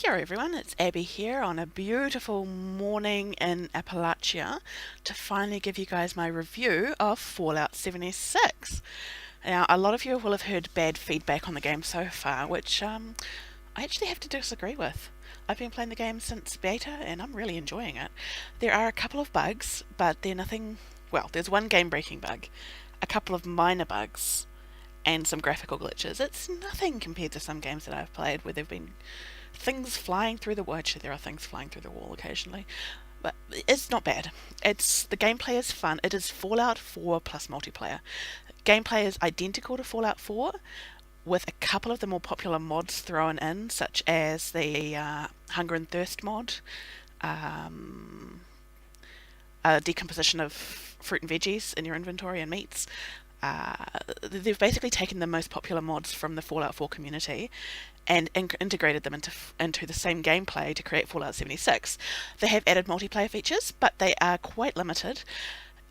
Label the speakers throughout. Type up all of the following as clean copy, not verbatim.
Speaker 1: Kia ora everyone, it's Abby here on a beautiful morning in Appalachia to finally give you guys my review of Fallout 76. Now, a lot of you will have heard bad feedback on the game so far, which I actually have to disagree with. I've been playing the game since beta and I'm really enjoying it. There are a couple of bugs, but they're nothing. Well, there's one game breaking bug, a couple of minor bugs, and some graphical glitches. It's nothing compared to some games that I've played where there've been things flying through the wall. Actually, there are things flying through the wall occasionally, but it's not bad. The gameplay is fun. It is Fallout 4 plus multiplayer. Gameplay is identical to Fallout 4, with a couple of the more popular mods thrown in, such as the Hunger and Thirst mod, a decomposition of fruit and veggies in your inventory and meats. They've basically taken the most popular mods from the Fallout 4 community and integrated them into the same gameplay to create Fallout 76. They have added multiplayer features, but they are quite limited.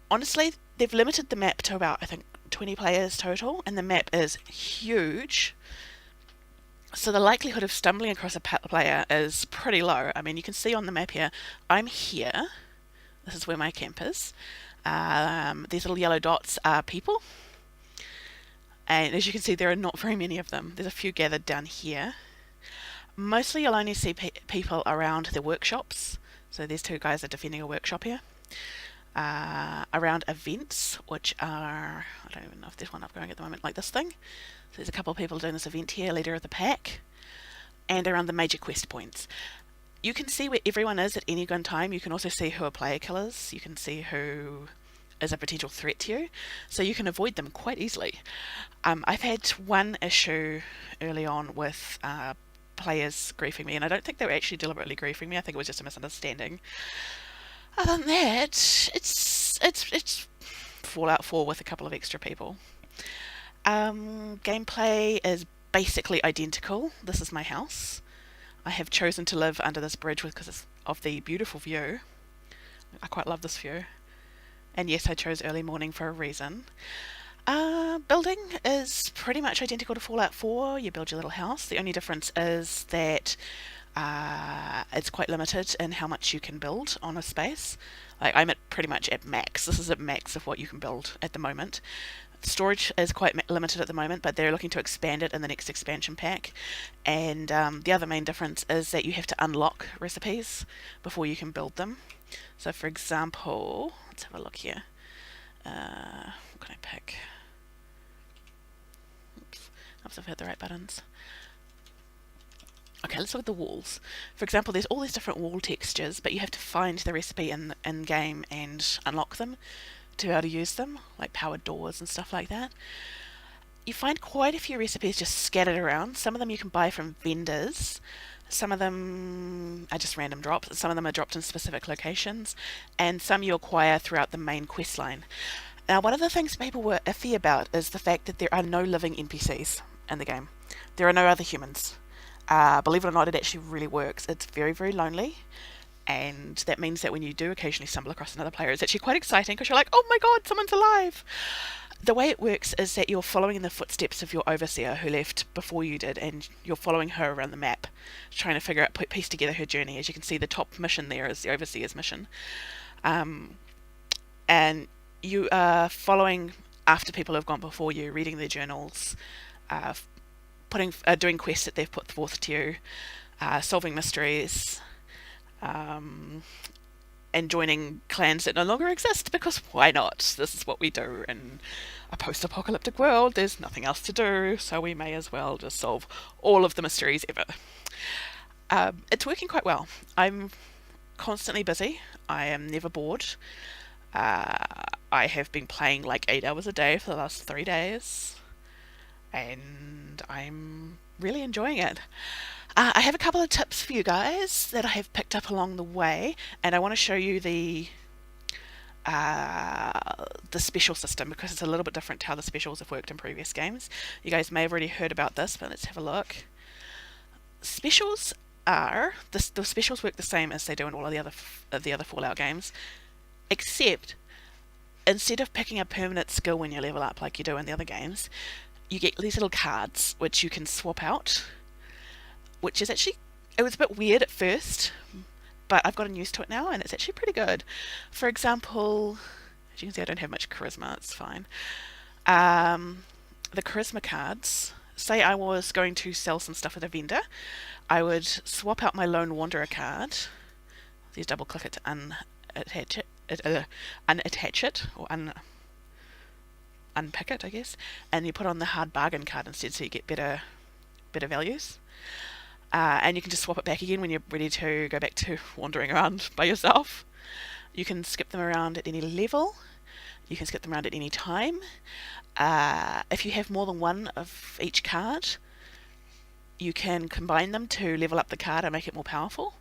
Speaker 1: Honestly, they've limited the map to about, I think, 20 players total, and the map is huge. So the likelihood of stumbling across a player is pretty low. I mean, you can see on the map here, I'm here. This is where my camp is. These little yellow dots are people. And as you can see, there are not very many of them. There's a few gathered down here. Mostly you'll only see people around the workshops. So these two guys are defending a workshop here. Around events, which are, I don't even know if there's one up going at the moment, like this thing. So there's a couple of people doing this event here, leader of the pack. And around the major quest points. You can see where everyone is at any given time. You can also see who are player killers. You can see who is a potential threat to you, so you can avoid them quite easily. I've had one issue early on with players griefing me, and I don't think they were actually deliberately griefing me. I think it was just a misunderstanding. Other than that, it's Fallout 4 with a couple of extra people. Gameplay is basically identical. This is my house. I have chosen to live under this bridge because of the beautiful view. I quite love this view. And yes, I chose early morning for a reason. Building is pretty much identical to Fallout 4. You build your little house. The only difference is that it's quite limited in how much you can build on a space. Like, I'm pretty much at max. This is at max of what you can build at the moment. Storage is quite limited at the moment, but they're looking to expand it in the next expansion pack. And the other main difference is that you have to unlock recipes before you can build them. So for example, let's have a look here. What can I pick? Oops, I've hit the right buttons. Okay, let's look at the walls. For example, there's all these different wall textures, but you have to find the recipe in game and unlock them to be able to use them, like powered doors and stuff like that. You find quite a few recipes just scattered around. Some of them you can buy from vendors. Some of them are just random drops. Some of them are dropped in specific locations. And some you acquire throughout the main quest line. Now, one of the things people were iffy about is the fact that there are no living NPCs in the game. There are no other humans. Believe it or not, it actually really works. It's very, very lonely. And that means that when you do occasionally stumble across another player, it's actually quite exciting because you're like, oh my god, someone's alive! The way it works is that you're following in the footsteps of your overseer who left before you did, and you're following her around the map, trying to figure out, piece together her journey. As you can see, the top mission there is the overseer's mission. And you are following after people have gone before you, reading their journals, doing quests that they've put forth to you, solving mysteries, and joining clans that no longer exist, because why not? This is what we do in a post-apocalyptic world. There's nothing else to do, so we may as well just solve all of the mysteries ever. It's working quite well. I'm constantly busy. I am never bored. I have been playing like 8 hours a day for the last 3 days, and I'm really enjoying it. I have a couple of tips for you guys that I have picked up along the way, and I want to show you the special system because it's a little bit different to how the specials have worked in previous games. You guys may have already heard about this, but let's have a look. Specials the specials work the same as they do in all of the other Fallout games, except instead of picking a permanent skill when you level up like you do in the other games, you get these little cards which you can swap out, which is actually it was a bit weird at first, but I've gotten used to it now, and it's actually pretty good. For example, as you can see, I don't have much charisma. It's fine. Um, the charisma cards. Say I was going to sell some stuff at a vendor, I would swap out my Lone Wanderer card. Just double click it to unattach it, or unpick it, I guess, and you put on the hard bargain card instead, so you get better values. And you can just swap it back again when you're ready to go back to wandering around by yourself. You can skip them around at any level. You can skip them around at any time. If you have more than one of each card, you can combine them to level up the card and make it more powerful.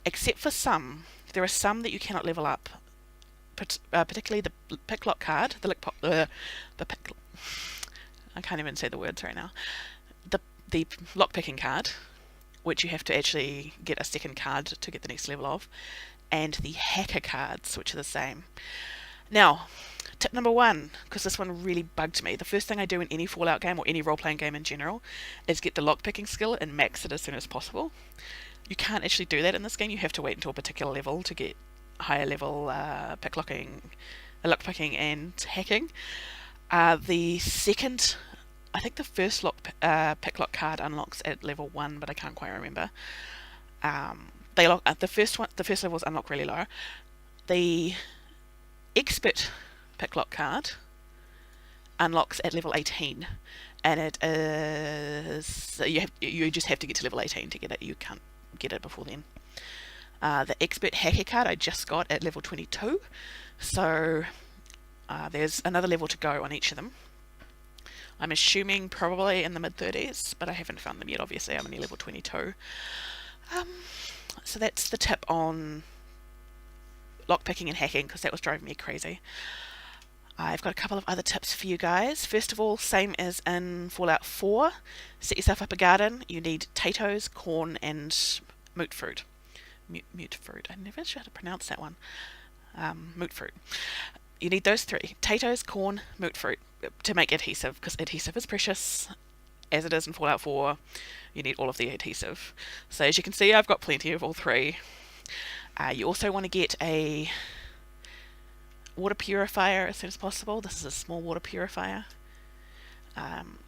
Speaker 1: Except for some. There are some that you cannot level up. Particularly the picklock card. I can't even say the words right now. The lockpicking card, which you have to actually get a second card to get the next level of, and the hacker cards, which are the same. Now, tip number 1, because this one really bugged me. The first thing I do in any Fallout game, or any role-playing game in general, is get the lockpicking skill and max it as soon as possible. You can't actually do that in this game. You have to wait until a particular level to get higher level lockpicking and hacking. The second... I think the first picklock card unlocks at level 1, but I can't quite remember. The first levels unlock really low. The expert picklock card unlocks at level 18, and it is you just have to get to level 18 to get it. You can't get it before then. The expert hacker card I just got at level 22, so there's another level to go on each of them. I'm assuming probably in the mid-30s, but I haven't found them yet, obviously. I'm only level 22. So that's the tip on lockpicking and hacking, because that was driving me crazy. I've got a couple of other tips for you guys. First of all, same as in Fallout 4, set yourself up a garden. You need potatoes, corn, and moot fruit. Mute fruit. I never sure how to pronounce that one. Moot fruit. You need those 3. Potatoes, corn, moot fruit to make adhesive, because adhesive is precious, as it is in Fallout 4. You need all of the adhesive. So as you can see, I've got plenty of all 3. You also want to get a water purifier as soon as possible. This is a small water purifier.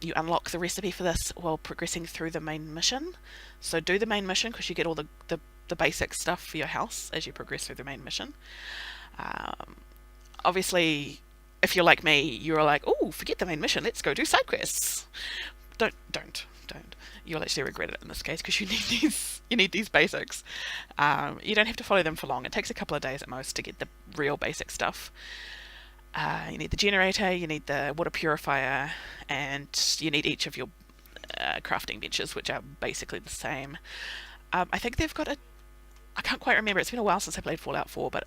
Speaker 1: You unlock the recipe for this while progressing through the main mission. So do the main mission, because you get all the basic stuff for your house as you progress through the main mission. Obviously, if you're like me, you're like, oh, forget the main mission, let's go do side quests. Don't. You'll actually regret it in this case, because you need these basics. You don't have to follow them for long. It takes a couple of days at most to get the real basic stuff. You need the generator, you need the water purifier, and you need each of your crafting benches, which are basically the same. I think they've got I can't quite remember, it's been a while since I played Fallout 4, but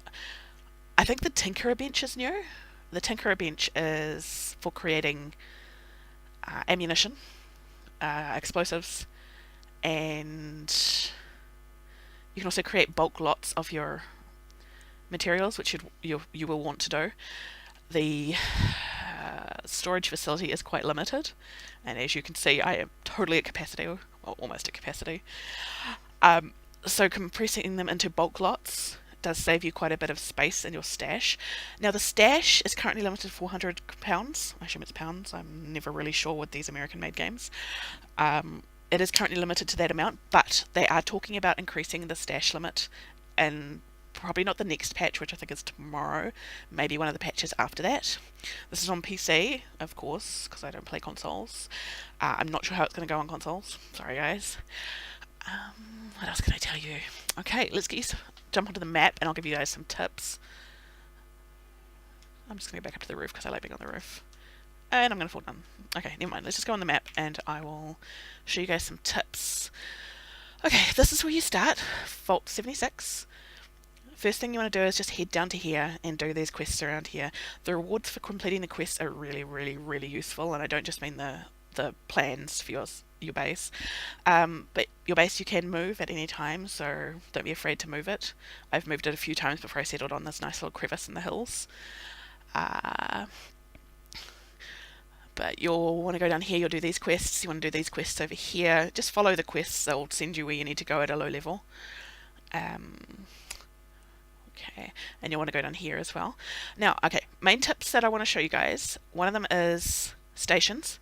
Speaker 1: I think the Tinkerer bench is new. The Tinkerer bench is for creating ammunition, explosives, and you can also create bulk lots of your materials, which you will want to do. The storage facility is quite limited, and as you can see, I am totally at capacity, or almost at capacity. So compressing them into bulk lots does save you quite a bit of space in your stash. Now the stash is currently limited to 400 pounds. I assume it's pounds. I'm never really sure with these American made games. It is currently limited to that amount, but they are talking about increasing the stash limit, and probably not the next patch, which I think is tomorrow, maybe one of the patches after that. This is on PC, of course, because I don't play consoles. I'm not sure how it's going to go on consoles. Sorry guys. What else can I tell you? Okay, let's jump onto the map, and I'll give you guys some tips. I'm just going to go back up to the roof because I like being on the roof. And I'm going to fall down. Okay, never mind. Let's just go on the map, and I will show you guys some tips. Okay, this is where you start. Vault 76. First thing you want to do is just head down to here and do these quests around here. The rewards for completing the quests are really, really, really useful, and I don't just mean the plans for your base. But your base you can move at any time, so don't be afraid to move it. I've moved it a few times before I settled on this nice little crevice in the hills. But you'll want to go down here, you'll do these quests, you want to do these quests over here. Just follow the quests, they'll send you where you need to go at a low level. Okay, and you want to go down here as well. Now, okay, main tips that I want to show you guys. One of them is stations.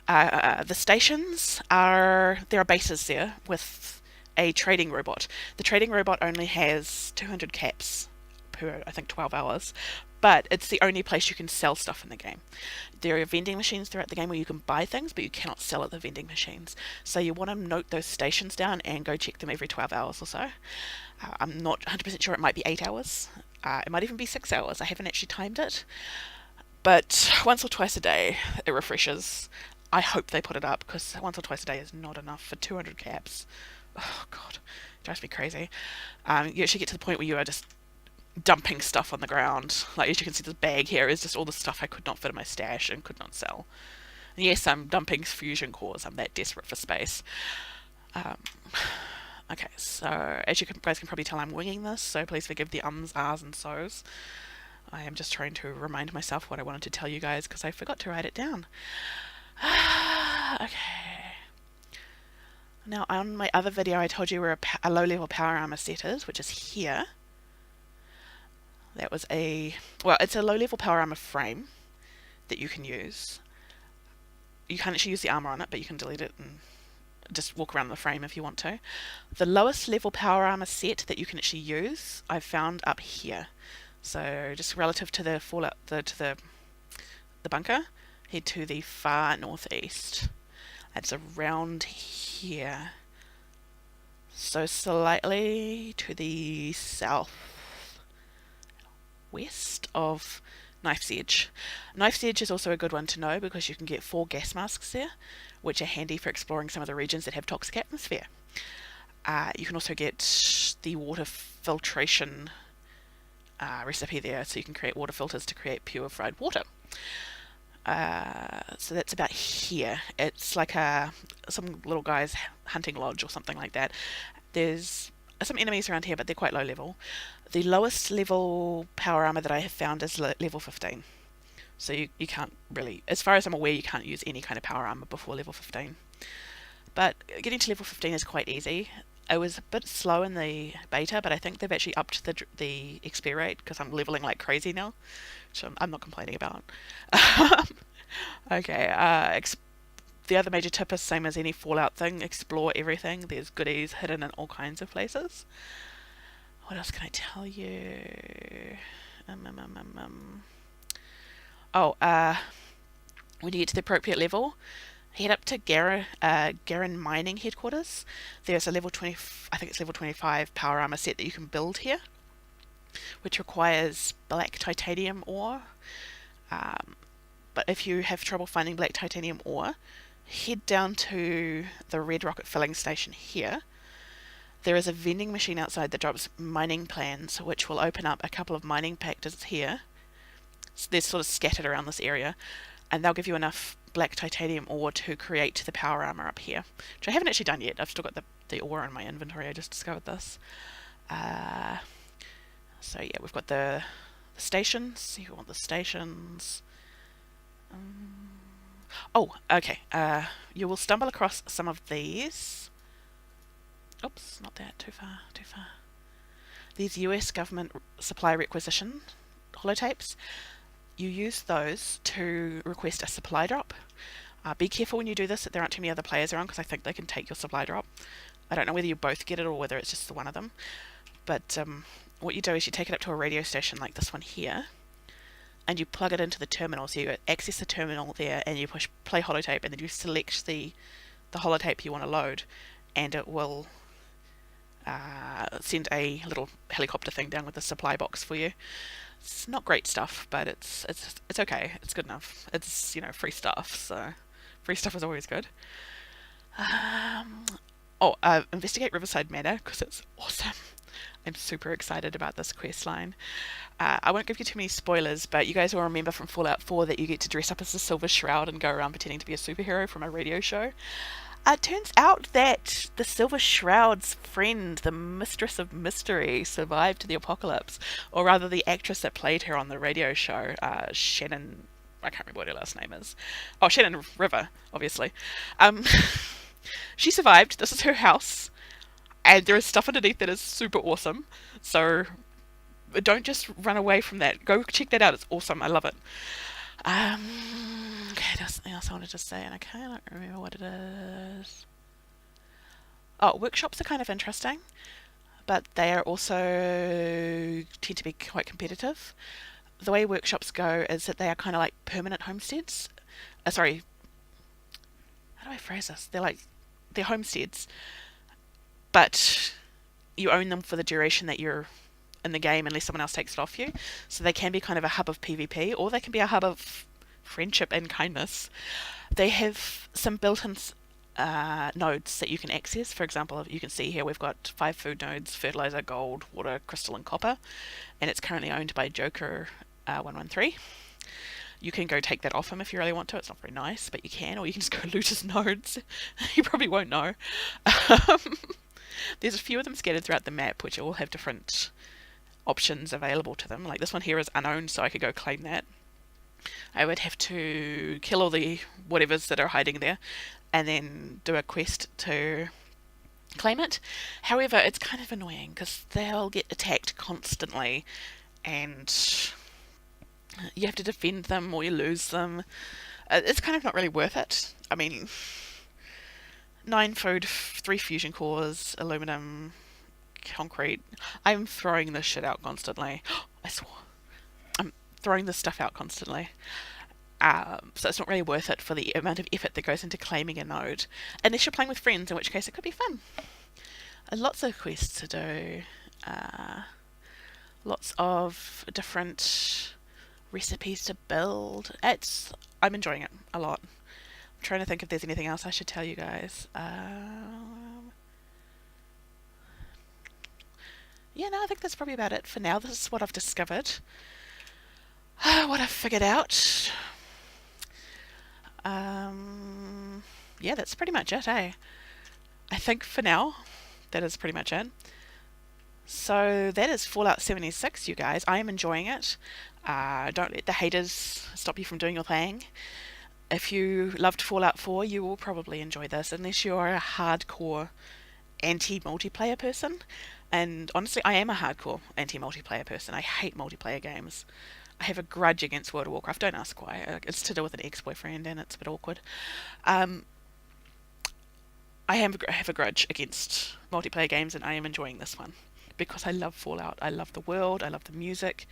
Speaker 1: The stations there are bases there with a trading robot. The trading robot only has 200 caps per, I think, 12 hours, but it's the only place you can sell stuff in the game. There are vending machines throughout the game where you can buy things, but you cannot sell at the vending machines. So you want to note those stations down and go check them every 12 hours or so. I'm not 100% sure, it might be 8 hours. It might even be 6 hours. I haven't actually timed it. But once or twice a day, it refreshes. I hope they put it up, because once or twice a day is not enough for 200 caps. Oh, God. It drives me crazy. You actually get to the point where you are just dumping stuff on the ground. Like, as you can see, this bag here is just all the stuff I could not fit in my stash and could not sell. And yes, I'm dumping fusion cores. I'm that desperate for space. Okay, so as you guys can probably tell, I'm winging this, so please forgive the ums, ahs, and so's. I am just trying to remind myself what I wanted to tell you guys, because I forgot to write it down. Okay. Now, on my other video, I told you where a low-level power armor set is, which is here. That was it's a low-level power armor frame that you can use. You can't actually use the armor on it, but you can delete it and just walk around the frame if you want to. The lowest level power armor set that you can actually use, I've found up here. So just relative to the fallout, to the bunker, head to the far northeast. It's around here. So slightly to the southwest of Knife's Edge. Knife's Edge is also a good one to know because you can get 4 gas masks there, which are handy for exploring some of the regions that have toxic atmosphere. You can also get the water filtration recipe there, so you can create water filters to create purified water. So that's about here. It's like some little guy's hunting lodge or something like that. There's some enemies around here, but they're quite low level. The lowest level power armor that I have found is level 15. So you can't really, as far as I'm aware, you can't use any kind of power armor before level 15. But getting to level 15 is quite easy. It was a bit slow in the beta, but I think they've actually upped the XP rate because I'm leveling like crazy now, which I'm not complaining about. Okay, the other major tip is same as any Fallout thing, explore everything. There's goodies hidden in all kinds of places. What else can I tell you? When you get to the appropriate level, head up to Garen Mining Headquarters. There's a level 20, I think it's level 25 power armor set that you can build here, which requires black titanium ore. But if you have trouble finding black titanium ore, head down to the red rocket filling station here. There is a vending machine outside that drops mining plans, which will open up a couple of mining packages here. So they're sort of scattered around this area, and they'll give you enough black titanium ore to create the power armor up here, which I haven't actually done yet. I've still got the ore in my inventory. I just discovered this. So yeah, we've got the stations. You want the stations. Oh, okay. You will stumble across some of these. Oops, not that. Too far. These US government supply requisition holotapes. You use those to request a supply drop. Be careful when you do this that there aren't too many other players around, because I think they can take your supply drop. I don't know whether you both get it or whether it's just the one of them. But what you do is you take it up to a radio station like this one here, and you plug it into the terminal. So you access the terminal there, and you push play holotape, and then you select the holotape you want to load, and it will send a little helicopter thing down with a supply box for you. It's not great stuff, but it's okay. It's good enough. It's, free stuff, so free stuff is always good. Investigate Riverside Manor, because it's awesome. I'm super excited about this quest line. I won't give you too many spoilers, but you guys will remember from Fallout 4 that you get to dress up as the Silver Shroud and go around pretending to be a superhero from a radio show. It turns out that the Silver Shroud's friend, the Mistress of Mystery, survived the apocalypse. Or rather, the actress that played her on the radio show, Shannon I can't remember what her last name is. Oh, Shannon River, obviously. Um, she survived. This is her house, and there is stuff underneath that is super awesome. So don't just run away from that. Go check that out. It's awesome. I love it. Okay, there's something else I wanted to say, and I cannot remember what it is. Oh, workshops are kind of interesting, but they are also tend to be quite competitive. The way workshops go is that they are kind of like permanent homesteads. Sorry, how do I phrase this? They're homesteads, but you own them for the duration that you're in the game unless someone else takes it off you. So they can be kind of a hub of PvP, or they can be a hub of friendship and kindness. They have some built-in nodes that you can access. For example, you can see here we've got 5 food nodes: fertilizer, gold, water, crystal, and copper, and it's currently owned by Joker 113. You can go take that off him if you really want to. It's not very nice, but you can, or you can just go loot his nodes. You probably won't know. There's a few of them scattered throughout the map, which all have different options available to them. Like this one here is unowned, so I could go claim that. I would have to kill all the whatevers that are hiding there, and then do a quest to claim it. However, it's kind of annoying because they'll get attacked constantly, and you have to defend them or you lose them. It's kind of not really worth it. I mean, 9 food, 3 fusion cores, aluminum, concrete. I'm throwing this shit out constantly. I swore. I'm throwing this stuff out constantly. So it's not really worth it for the amount of effort that goes into claiming a node. Unless you're playing with friends, in which case it could be fun. Lots of quests to do. Lots of different recipes to build. I'm enjoying it a lot. I'm trying to think if there's anything else I should tell you guys. Yeah, no, I think that's probably about it for now. This is what I've discovered. What I've figured out. Yeah, that's pretty much it, eh? I think for now, that is pretty much it. So that is Fallout 76, you guys. I am enjoying it. Don't let the haters stop you from doing your thing. If you loved Fallout 4, you will probably enjoy this, unless you're a hardcore anti-multiplayer person. And honestly, I am a hardcore anti-multiplayer person. I hate multiplayer games. I have a grudge against World of Warcraft. Don't ask why. It's to do with an ex-boyfriend, and it's a bit awkward. I have a grudge against multiplayer games, and I am enjoying this one because I love Fallout. I love the world. I love the music.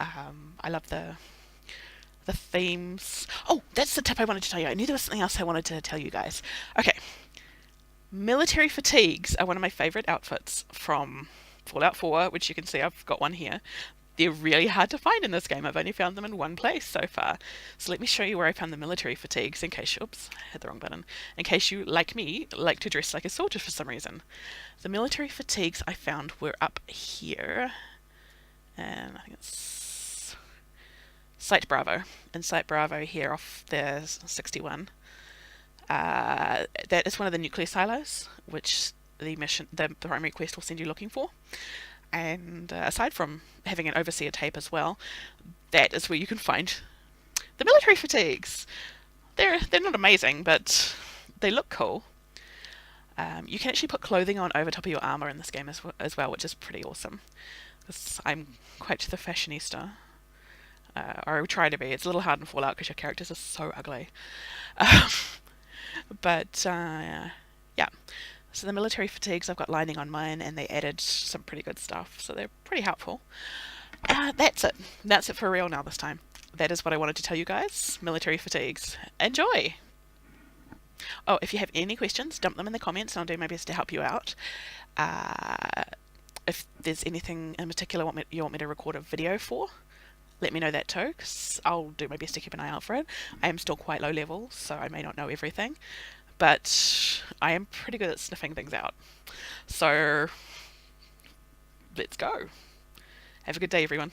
Speaker 1: I love the themes. Oh, that's the tip I wanted to tell you. I knew there was something else I wanted to tell you guys. Okay. Military fatigues are one of my favourite outfits from Fallout 4, which you can see I've got one here. They're really hard to find in this game. I've only found them in one place so far. So let me show you where I found the military fatigues in case you... Oops, I hit the wrong button. In case you, like me, like to dress like a soldier for some reason. The military fatigues I found were up here. And I think it's Site Bravo. In Site Bravo here off the 61. That is one of the nuclear silos, which the primary quest will send you looking for. And aside from having an overseer tape as well, that is where you can find the military fatigues. They're not amazing, but they look cool. You can actually put clothing on over top of your armor in this game as well, which is pretty awesome. Because I'm quite the fashionista. Or I try to be. It's a little hard in Fallout because your characters are so ugly. But yeah. So the military fatigues I've got lining on mine, and they added some pretty good stuff, so they're pretty helpful. That's it. That's it for real now this time. That is what I wanted to tell you guys. Military fatigues. Enjoy! Oh, if you have any questions, dump them in the comments, and I'll do my best to help you out. If there's anything in particular you want me to record a video for, let me know that too, because I'll do my best to keep an eye out for it. I am still quite low level, so I may not know everything. But I am pretty good at sniffing things out. So, let's go. Have a good day, everyone.